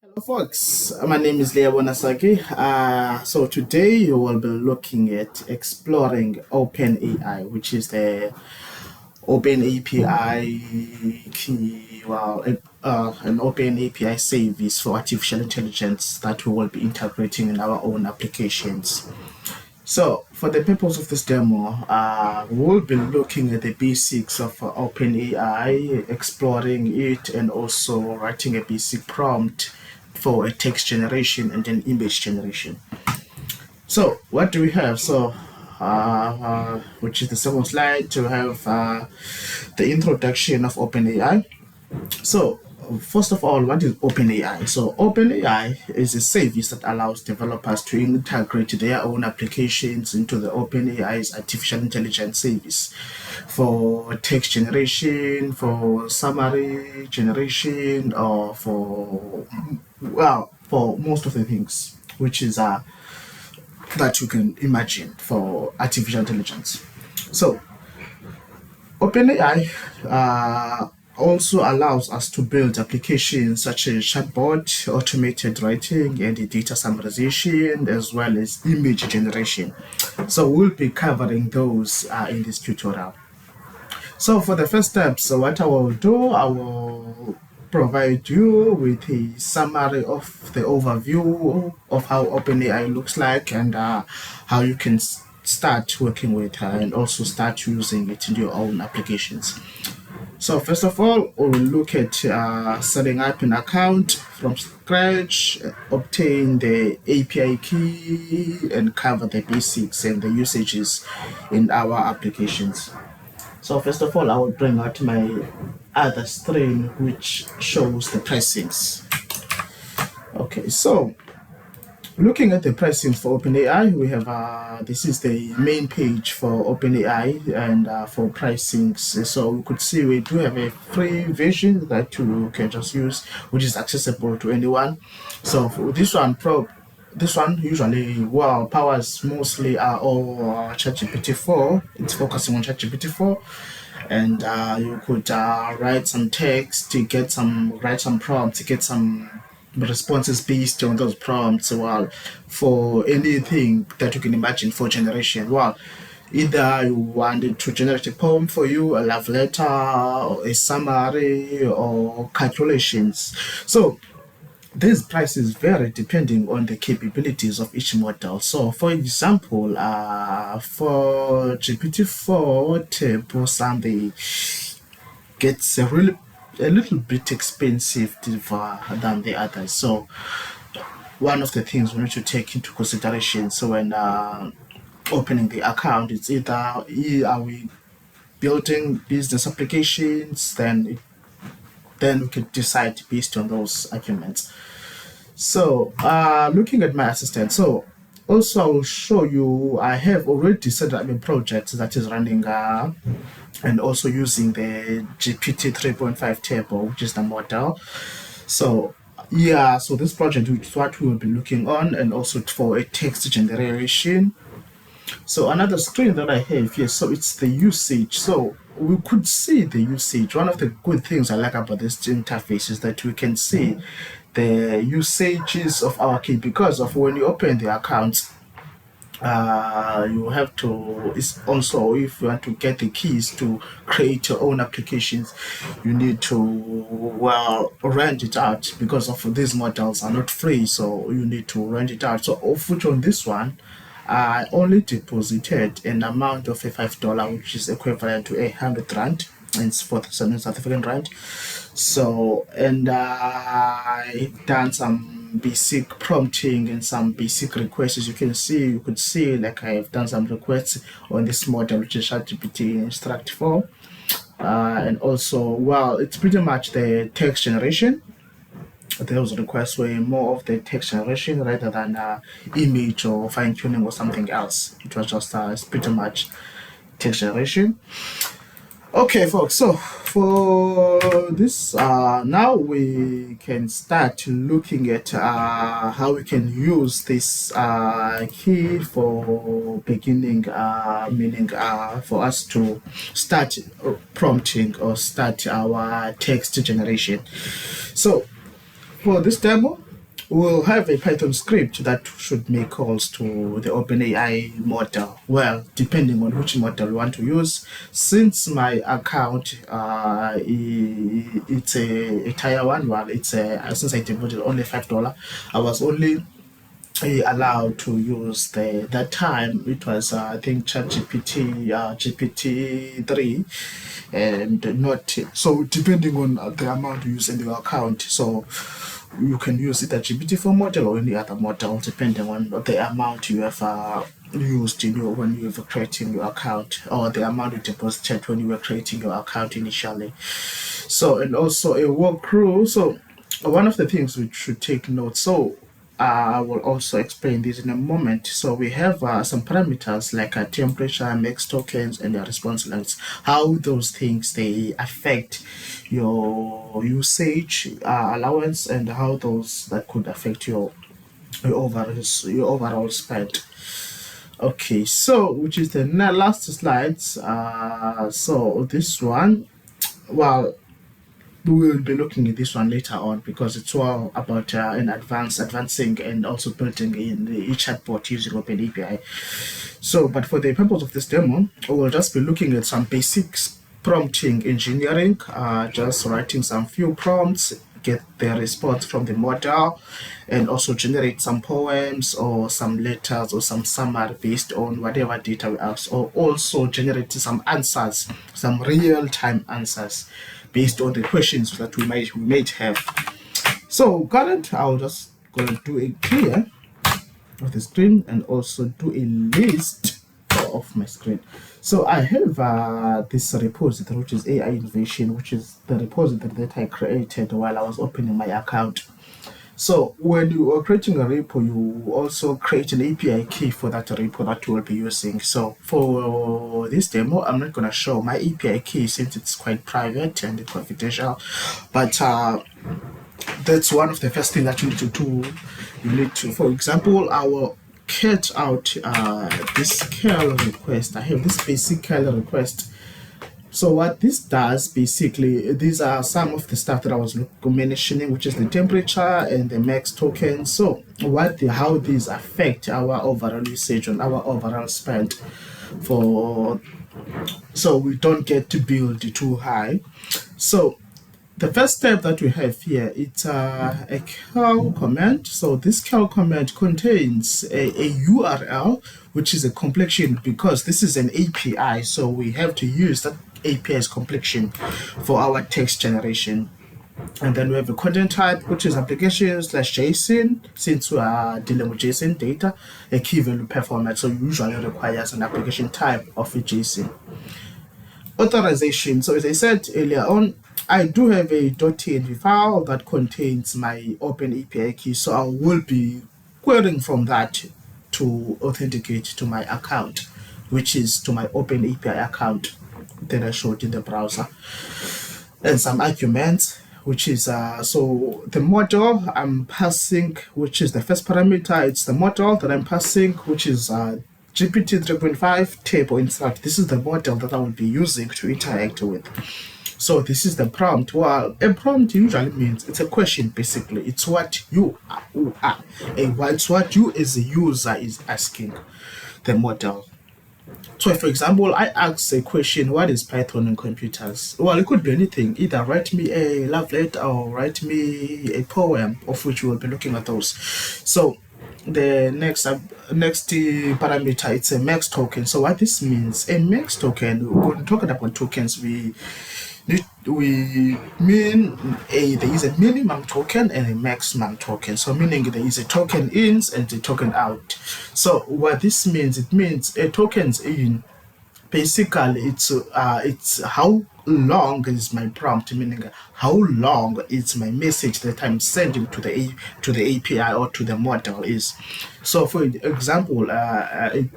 Hello folks, my name is Leah Bonasaki. So today you will be looking at exploring OpenAI, which is the Open API key, an Open API service for artificial intelligence that we will be integrating in our own applications. So, for the purpose of this demo, we'll be looking at the basics of OpenAI, exploring it, and also writing a basic prompt for a text generation and an image generation. So, what do we have? Which is the second slide, to have the introduction of OpenAI. So, first of all, what is OpenAI? So, OpenAI is a service that allows developers to integrate their own applications into the OpenAI's artificial intelligence service for text generation, for summary generation, or for most of the things, which is that you can imagine for artificial intelligence. So, OpenAI also allows us to build applications such as chatbot, automated writing, and data summarization, as well as image generation. So we'll be covering those in this tutorial. So for the first steps, what I will do, I will provide you with a summary of the overview of how OpenAI looks like and how you can start working with her and also start using it in your own applications. So first of all, we'll look at setting up an account from scratch, obtain the API key, and cover the basics and the usages in our applications. So first of all, I will bring out my other screen, which shows the pricings. Okay, so looking at the pricing for OpenAI, we have this is the main page for OpenAI and for pricings. So we could see we do have a free version that you can just use, which is accessible to anyone. So for this one, usually powers mostly are all ChatGPT-4. It's focusing on ChatGPT-4, and you could write some text to write some prompts to get some responses based on those prompts. Well, for anything that you can imagine for generation. Well, either you wanted to generate a poem for you, a love letter, or a summary, or calculations. So these prices vary depending on the capabilities of each model. So, for example, for GPT-4 Turbo, something gets a little bit expensive than the others. So, one of the things we need to take into consideration. So, when opening the account, it's either are we building business applications, then we can decide based on those arguments. So, looking at my assistant, so also I will show you, I have already set up a project that is running and also using the GPT 3.5 Turbo, which is the model. So, yeah, so this project is what we will be looking on, and also for a text generation. So another screen that I have here, so it's the usage. So we could see the usage. One of the good things I like about this interface is that we can see the usages of our key, because of when you open the account, you have to, it's also, if you want to get the keys to create your own applications, you need to rent it out, because of these models are not free, so you need to rent it out. So of which on this one, I only deposited an amount of a $5, which is equivalent to 100 rand, and it's for the South African rand. So, and I done some basic prompting and some basic requests. As you could see, like I've done some requests on this model, which is ChatGPT Instruct 4. And also, it's pretty much the text generation. Those requests were more of the text generation rather than image or fine-tuning or something else. It was just it's pretty much text generation. Okay, folks, so for this, now we can start looking at how we can use this key for beginning, meaning for us to start prompting or start our text generation. So for this demo, we'll have a Python script that should make calls to the OpenAI model. Well, depending on which model you want to use. Since my account, it's a tier one. Well, it's a since I devoted only $5, I was only allowed to use the that time it was I think ChatGPT GPT-3 and not so depending on the amount you use in your account. So you can use either GPT-4 model or any other model depending on the amount you have used in your when you were creating your account, or the amount you deposited when you were creating your account initially. So, and also a walkthrough. So one of the things we should take note. So I will also explain this in a moment. So we have some parameters like temperature, max tokens, and response lengths. How those things they affect your usage allowance, and how those that could affect your overall spend. Okay, so which is the last slides. So this one, well, we will be looking at this one later on because it's all about advancing and also building in the chatbot using OpenAPI. So, but for the purpose of this demo, we'll just be looking at some basics prompting engineering, just writing some few prompts, get the response from the model, and also generate some poems or some letters or some summary based on whatever data we ask, or also generate some answers, some real-time answers based on the questions that we might have. So current, I'll just go and do a clear of the screen and also do a list of my screen. So I have this repository, which is AI Innovation, which is the repository that I created while I was opening my account. So when you are creating a repo, you also create an API key for that repo that you will be using. So for this demo, I'm not going to show my API key since it's quite private and confidential, but that's one of the first things that you need to do. You need to, for example, I will cut out this curl request. I have this basic curl request. So what this does, basically, these are some of the stuff that I was mentioning, which is the temperature and the max token. So how these affect our overall usage and our overall spend so we don't get to build too high. So the first step that we have here, it's a curl command. So this curl command contains a URL, which is a completion because this is an API. So we have to use that API's completion for our text generation. And then we have a content type, which is application/JSON, since we are dealing with JSON data, a key value performance. So usually requires an application type of a JSON. Authorization. So as I said earlier on, I do have a .env file that contains my OpenAPI key, so I will be querying from that to authenticate to my account, which is to my OpenAPI account that I showed in the browser, and some arguments, which is so the model I'm passing, which is the first parameter. It's the model that I'm passing, which is GPT 3.5 table instruct. This is the model that I will be using to interact with. So this is the prompt. Well, a prompt usually means it's a question. Basically, it's what you are, it's what you as a user is asking the model. So, for example, I ask a question, what is Python in computers? Well, it could be anything. Either write me a love letter or write me a poem, of which we will be looking at those. So, the next parameter, it's a max token. So, what this means, a max token, when talking about tokens, we mean there is a minimum token and a maximum token. So meaning there is a token in and a token out. So what this means, it means a token's in, basically it's how long is my prompt, meaning how long is my message that I'm sending to the API or to the model is. So for example,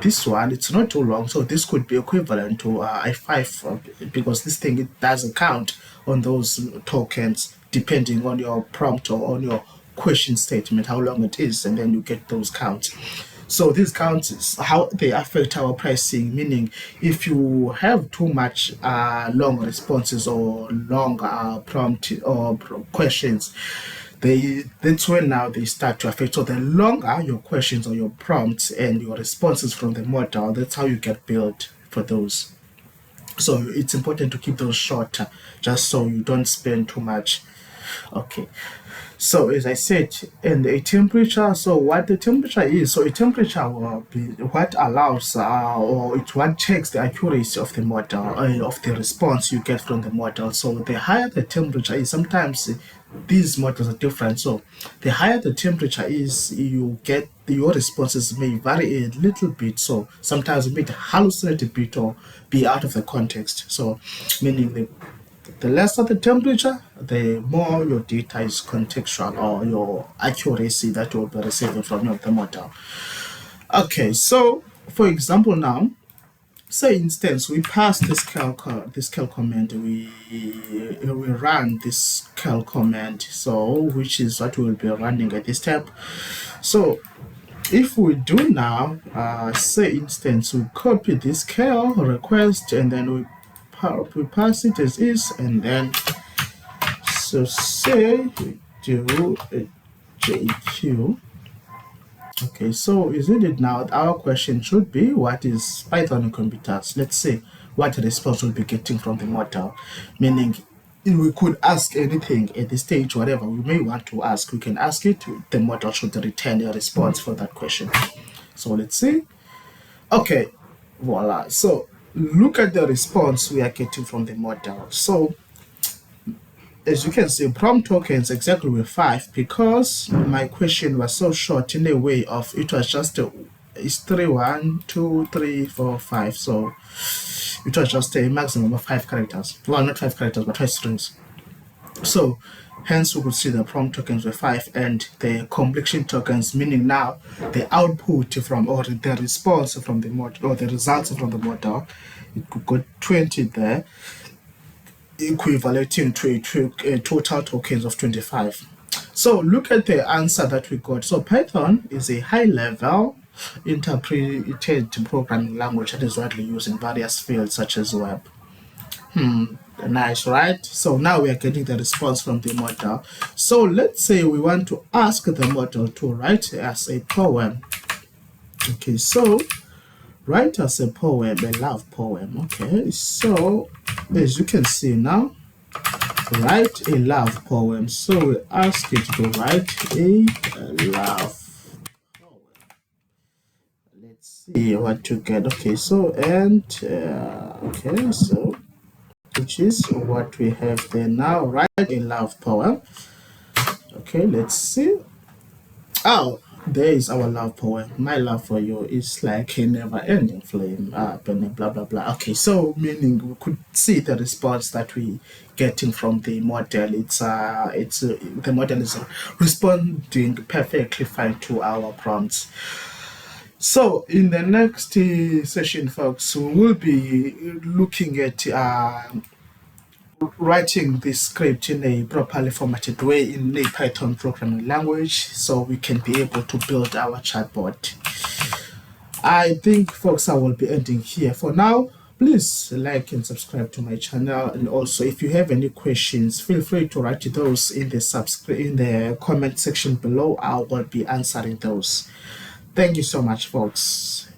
this one, it's not too long, so this could be equivalent to i5 because this thing, it doesn't count on those tokens depending on your prompt or on your question statement, how long it is, and then you get those counts. So these counts is how they affect our pricing, meaning if you have too much long responses or long prompt or questions, that's when now they start to affect. So the longer your questions or your prompts and your responses from the model, that's how you get built for those. So it's important to keep those short, just so you don't spend too much. Okay. So as I said, and a temperature. So what the temperature is? So a temperature will be what allows, or it's what checks the accuracy of the model, of the response you get from the model. So the higher the temperature is, sometimes these models are different. So the higher the temperature is, you get your responses may vary a little bit. So sometimes it may hallucinate a bit or be out of the context. So meaning the lesser the temperature, the more your data is contextual, or your accuracy that you will be receiving from the model. Okay, so for example now, say instance we pass this cal command, we run this cal command, so which is what we will be running at this step. So if we do now, say instance we copy this cal request and then we pass it as is, and then so say we do a JQ. Okay, so isn't it now our question should be what is Python in computers? Let's say what response we'll be getting from the model, meaning we could ask anything at this stage, whatever we may want to ask, we can ask it, the model should return a response for that question. So let's see. Okay, voila. So look at the response we are getting from the model. So as you can see, prompt tokens exactly were 5, because my question was so short in a way of it was just it's 3, 1, 2, 3, 4, 5. So it was just a maximum of 5 characters. Well, not 5 characters, but 5 strings. So hence we could see the prompt tokens were 5, and the completion tokens, meaning now the output from, or the response from the model, or the results from the model, it could go 20 there, equivalent to a total tokens of 25. So look at the answer that we got. So Python is a high-level interpreted programming language that is widely used in various fields such as web. Nice, right? So now we are getting the response from the model. So let's say we want to ask the model to write us a poem. Okay, so write us a poem, a love poem. Okay, so as you can see now, write a love poem. So we ask it to write a love poem. Let's see what you get. Okay, so and okay, so which is what we have there now. Write a love poem. Okay, let's see. Oh, there is our love poem. My love for you is like a never-ending flame, burning, blah blah blah. Okay, so meaning we could see the response that we getting from the model. The model is responding perfectly fine to our prompts. So in the next session, folks, we will be looking at writing this script in a properly formatted way in a Python programming language, so we can be able to build our chatbot. I think, folks, I will be ending here for now. Please like and subscribe to my channel, and also if you have any questions, feel free to write those in the comment section below. I will be answering those. Thank you so much, folks.